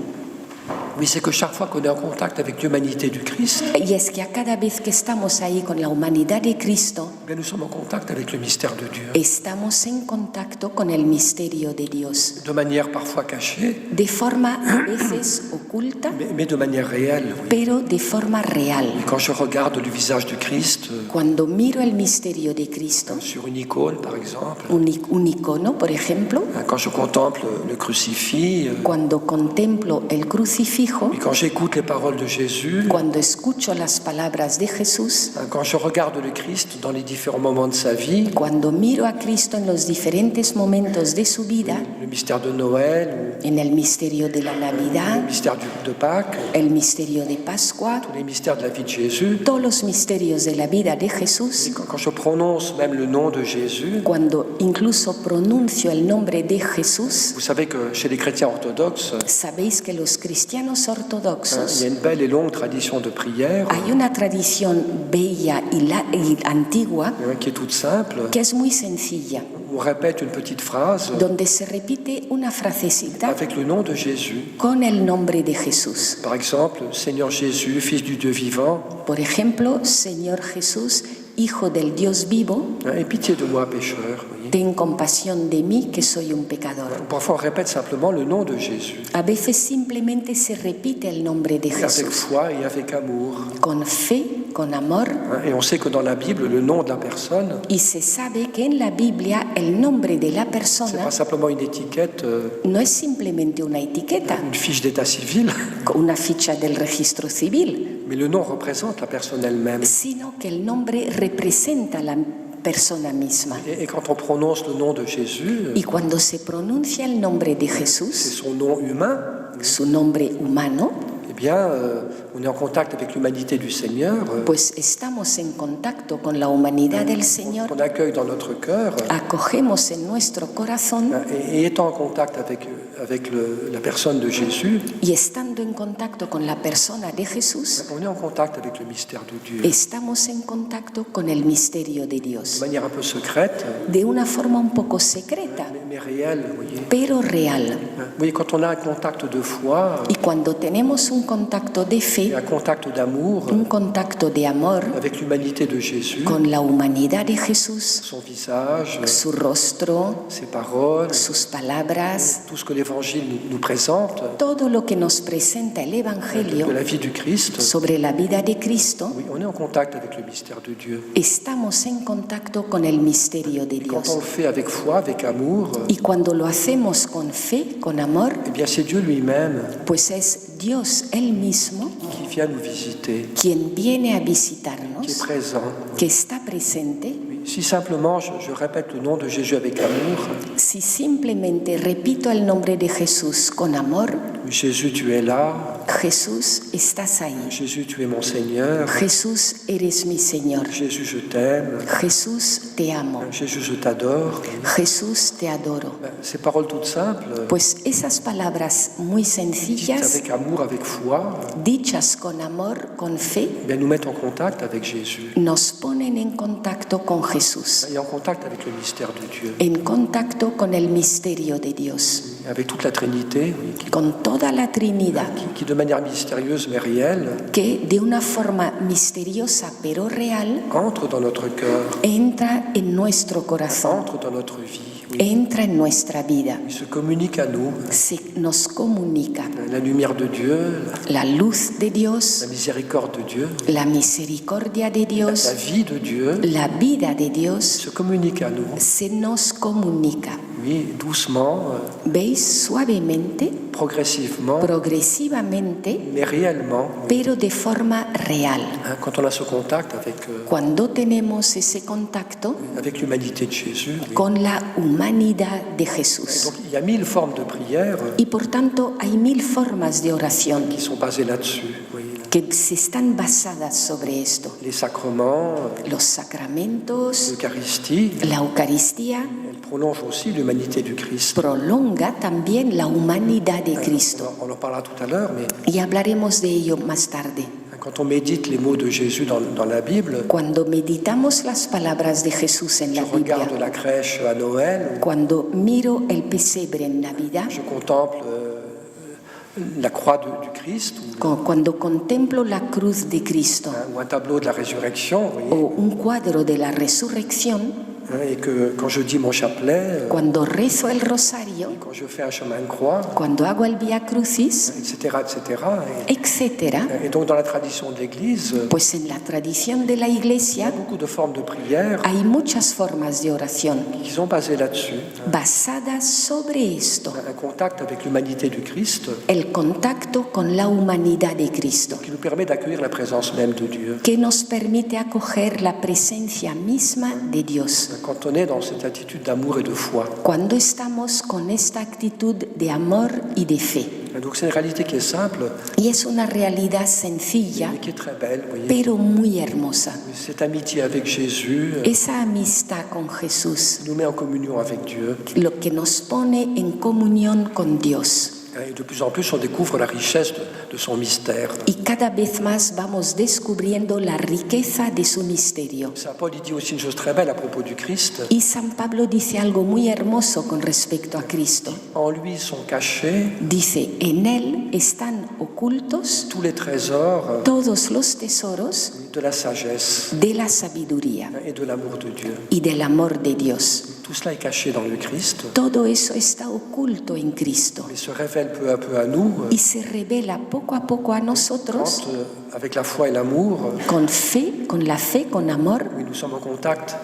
Oui, c'est que chaque fois qu'on est en contact avec l'humanité du Christ, Y es que a cada vez que estamos ahí con la humanidad de Cristo, eh bien, nous sommes en contact avec le mystère de Dieu, estamos en contacto con el misterio de Dios, de manière parfois cachée, de forma a veces oculta, mais de manière réelle. Oui. pero de forma real. Et quand je regarde le visage du Christ Cuando miro el misterio de Cristo, sur une icône, par exemple, un icono, por ejemplo, quand je contemple le crucifix, cuando contemplo el crucifijo, et quand j'écoute les paroles de Jésus, cuando escucho las palabras de Jesús, quand je regarde le Christ dans les différents moments de sa vie, cuando miro a Cristo en los diferentes momentos de su vida, le mystère de Noël, en el misterio de la le Navidad, mystère de Pâques, el misterio de Pascua, tous les mystères de la vie de Jésus, todos los misterios de la vida de et Jesús, quand je prononce même le nom de Jésus, cuando incluso pronuncio el nombre de Jesús, vous savez que chez les chrétiens orthodoxes, sabéis que los cristianos il y a ortodoxos une belle et longue tradition de prière hay una tradición bella y antigua qui est toute simple. que es muy sencilla, On répète une petite phrase donde se repite una frasecita avec le nom de Jésus. con el nombre de Jesús. Par exemple, Seigneur Jésus, Fils du Dieu vivant, Por ejemplo, Señor Jesús, Hijo del Dios vivo, aie pitié de moi, pécheur. Voyez. ten compasión de mí que soy un pecador. Parfois, on répète simplement le nom de Jésus, A veces simplemente se repite el nombre de avec Jesús, foi et avec amour. con fe, con amor, Et on sait que dans la Bible, le nom de la personne, y se sabe que en la Biblia el nombre de la c'est persona pas simplement une étiquette, no es simplemente una etiqueta, une fiche d'état civil, una ficha del registro civil, mais le nom représente la personne elle-même. sino que el nombre representa la persona misma. Et quand on prononce le nom de Jésus, Y cuando se pronuncia el nombre de c'est Jesús, son nom humain, su nombre humano, eh bien, on est en contact avec l'humanité du Seigneur, pues estamos en contacto con la humanidad del Señor, qu'on accueille dans notre cœur, acogemos en nuestro corazón et étant en contact avec la personne de Jésus, y estando en contacto con la persona de Jesús, on est en contact avec le mystère de Dieu. estamos en contacto con el misterio de De Dios, manière un peu secrète, de una forma un poco secreta, mais réelle, vous voyez. pero real. Vous voyez, quand on a un contact de foi, Y cuando tenemos un contacto de et fe, un contact d'amour un contacto de amor avec l'humanité de Jésus, con la humanidad de Jesús, son visage, su rostro, ses paroles, sus palabras, tout ce que l'Évangile nous présente todo lo que nos presenta el de Evangelio la vie du Christ, sobre la vida de Cristo, oui, on est en contact avec le mystère de Dieu. estamos en contacto con el misterio de Quand on Dios. le fait avec foi, avec amour, Y cuando lo hacemos con fe, con amor, eh bien c'est Dieu lui-même pues es Dios Él mismo qui vient nous visiter, quien viene a qui est visitarnos, présent. que está presente. Oui, si simplement je répète le nom de Jésus avec amour, Si simplemente repito el nombre de Jesús con amor, Jésus tu es là, Jesús, estás ahí. Jésus tu es mon Seigneur, Jesús, eres mi Señor. Jésus je t'aime, Jesús, te amo. Jésus je t'adore. Jesús, te adoro. Ces paroles toutes simples, Pues esas palabras muy dites sencillas, avec amour, avec foi, dichas con amor, con fe, eh bien, nous mettent en contact avec Jésus nos ponen en contacto con Jesús, et en contact avec le mystère de Dieu, en contacto con el misterio de Dios, avec toute la Trinité, oui, con toda la Trinidad, qui de manière mystérieuse mais réelle que de una forma misteriosa pero real entre dans notre cœur, entra en nuestro corazón, entre dans notre vie, oui. entra en nuestra vida, Il se communique à nous nos comunica la lumière de Dieu, la luz de la Dios, miséricorde de Dieu, la misericordia de la Dios, vie de Dieu la vida de Dios, se communique à nous. se nos comunica. Oui, oui, doucement, veis, suavemente, progressivement, progresivamente, mais réellement. pero de forma real. Hein, quand on a ce contact Cuando tenemos ese contacto avec l'humanité de Jésus. Oui. con la humanidad de Et Jesús. donc il y a 1000 formes de prière Y por tanto hay 1000 formas de oración qui sont basées là-dessus. Oui. que se están basadas sobre esto. Les sacrements, Los sacramentos, l'Eucharistie, la Eucaristía, elle prolonge aussi l'humanité du Christ. prolonga también la humanidad de Cristo. On en parlera tout à l'heure, mais Y hablaremos de ello más tarde. quand on médite les mots de Jésus dans la Bible, Cuando meditamos las palabras de Jesús en je la regarde Biblia, la crèche à Noël, cuando miro el pesebre en Navidad, je contemple la croix du Christ cuando contemplo la cruz de Cristo ou un tableau de la résurrection, vous voyez, o un cuadro de la resurrección, et que quand je dis mon chapelet, cuando rezo el rosario, quand je fais un chemin de croix, cuando hago el Vía Crucis, etc., etc. etc. Et donc dans la tradition de l'Église, Pues en la tradición de la il y a Iglesia beaucoup de formes de prière hay muchas formas de oración qui sont basées là-dessus. basadas sobre esto, Un contact avec l'humanité du Christ el contacto con la humanidad de Cristo, qui nous permet d'accueillir la présence même de Dieu. que nos permite acoger la presencia misma de Dios. Quand on est dans cette attitude d'amour et de foi. Cuando estamos con esta actitud de amor y de fe. Donc c'est une réalité qui est simple, Y es una realidad sencilla, mais qui est très belle. Vous voyez. pero muy hermosa. Cette amitié avec Jésus Esa amistad con Jesús, nous met en communion avec Dieu. lo que nos pone en comunión con Dios. Et de plus en plus, on découvre la richesse de son mystère. Y cada vez más vamos descubriendo la riqueza de su misterio. Saint Paul il dit aussi une chose très belle à propos du Christ. Y San Pablo dice algo muy hermoso con respecto a Cristo. En lui sont cachés Dice, en Él están ocultos tous les trésors todos los tesoros de la sagesse de la sabiduría et de l'amour de Dieu. y del amor de Dios. Tout cela est caché dans le Christ, Todo eso está oculto en Cristo mais se révèle peu à peu à nous y se revela poco a poco a nosotros quand, avec la foi et l'amour, con fe, con la fe, con amor, oui, nous sommes en contact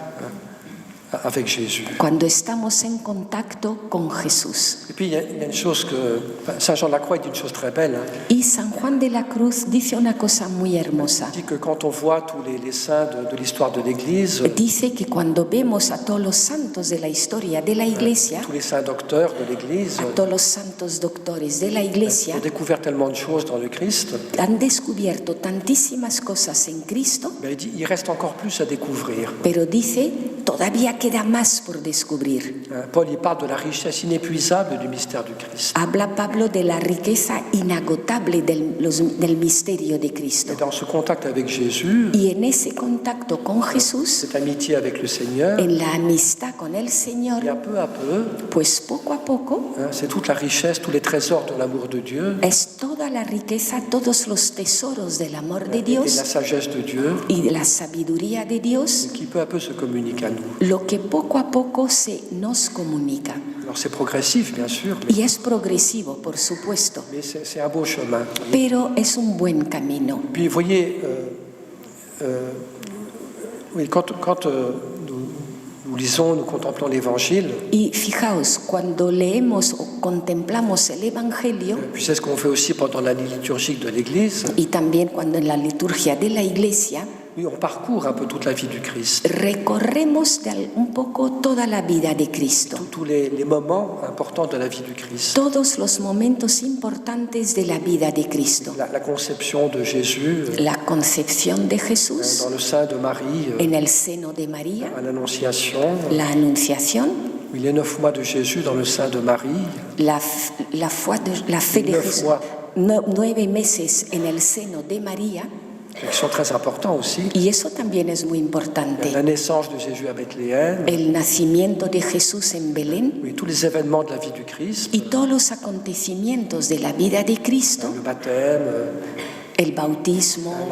avec Jésus. cuando estamos en contacto con Jesús. Et puis il y a une chose que Saint Jean de la Croix dit une chose très belle. Y San Juan de la Cruz dice una cosa muy hermosa. Il dit que quand on voit tous les saints de l'histoire de l'Église, Dice que cuando vemos a todos los santos de la historia de la Iglesia, tous les saints docteurs de l'Église, a todos los santos doctores de la Iglesia, ont découvert tellement de choses dans le Christ, han descubierto tantísimas cosas en Cristo, mais il dit il reste encore plus à découvrir. pero dice, todavía queda más por descubrir. Paul il parle de la richesse inépuisable du mystère du Christ. Habla Pablo de la riqueza inagotable del misterio de Cristo. Et dans ce contact avec Jésus, Y en ese contacto con Jesús, cette amitié avec le Seigneur, en la amistad con el et Señor, peu à peu, pues poco a poco c'est toute la richesse, tous les trésors de l'amour de Dieu es toda la riqueza, todos los tesoros del amor de et de Dios la sagesse de Dieu y de la sabiduría de Dios, qui peu à peu se communiquent à nous. lo que poco a poco se nos comunica. Alors c'est progressif bien sûr, Y es progresivo, por supuesto, mais c'est un beau chemin. pero es un buen camino. Puis vous voyez, oui, quand nous lisons, nous contemplons l'Évangile, Y fijaos, cuando leemos o contemplamos el Evangelio, puis c'est ce qu'on fait aussi pendant l'année liturgique de l'Église, y también cuando en la liturgia de la Iglesia, oui, on parcourt un peu toute la vie du Christ, recorremos un poco toda la vida de Cristo, tous les moments importants de la vie du Christ. todos los momentos importantes de la vida de Cristo. La conception de Jésus La concepción de Jesús dans le sein de Marie en el seno de María, à l'Annonciation, la Anunciación, les 9 mois de Jésus dans le sein de Marie, la fe de 9 Jesús, mois 9 meses en el seno de María, qui sont très importants aussi. y eso también es muy importante. La naissance de Jésus à Bethléem, El nacimiento de Jesús en Belén oui, tous les événements de la vie du Christ, y todos los acontecimientos de la vida de Cristo, le baptême, el bautismo,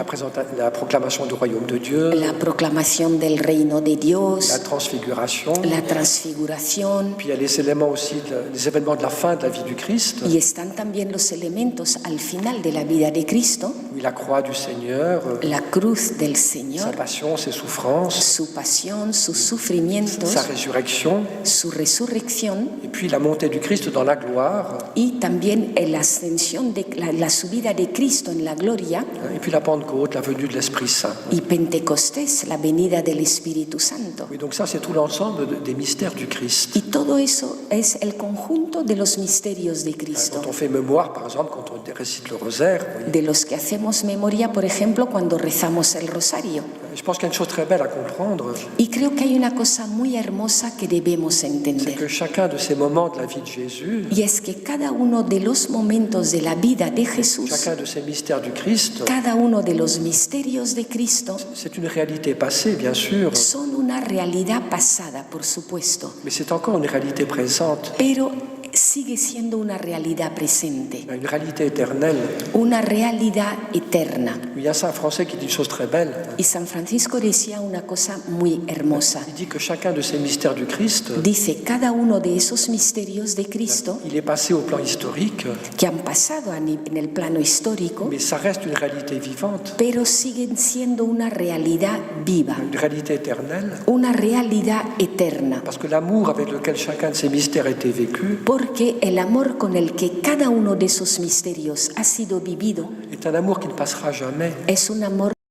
la proclamation du royaume de Dieu, la proclamación del reino de la Dios, transfiguration, la transfiguración, puis il y a les éléments aussi, les événements de la fin de la vie du Christ, y están también los elementos al final de la vida de Cristo, oui, Oui, la croix du Seigneur, la cruz del sa Señor, passion, ses souffrances, su pasión, sus sufrimientos, sa résurrection, su resurrección et puis la montée du Christ dans la gloire, y también la ascensión, la subida de Cristo en la gloria, et puis la Pentecôte, la venue de l'Esprit Saint. y Pentecostés, la venida del Espíritu Santo. Oui, donc ça, c'est tout l'ensemble des mystères du Christ. Y todo eso es el conjunto de los misterios de Cristo, Quand on fait mémoire, par exemple, quand on récite le rosaire, oui, de los que hacemos memoria, por ejemplo, cuando rezamos el rosario. je pense qu'il y a une chose très belle à comprendre, Y creo que hay una cosa muy hermosa que debemos c'est entender. que chacun de ces moments de la vie de Jésus, Y es que cada uno de los momentos de la vida de Jesús, chacun de ces mystères du Christ, cada uno de los misterios de Cristo, c'est une réalité passée, bien sûr, son una realidad pasada, por supuesto, mais c'est encore une réalité présente, pero sigue siendo una realidad presente, une réalité éternelle. una realidad eterna. Il y a un saint français qui dit une chose très belle. Y San Francisco decía una cosa muy hermosa. Il dit que chacun de ces mystères du Christ, Dice, cada uno de esos misterios de Cristo il est passé au plan historique, que han pasado en el plano histórico, mais ça reste une réalité vivante, pero siguen siendo una realidad viva, une réalité éternelle, una realidad eterna. parce que l'amour avec lequel chacun de ces mystères a été vécu Porque el amor con el que cada uno de esos misterios ha sido vivido est un amour qui ne passera jamais. es un amor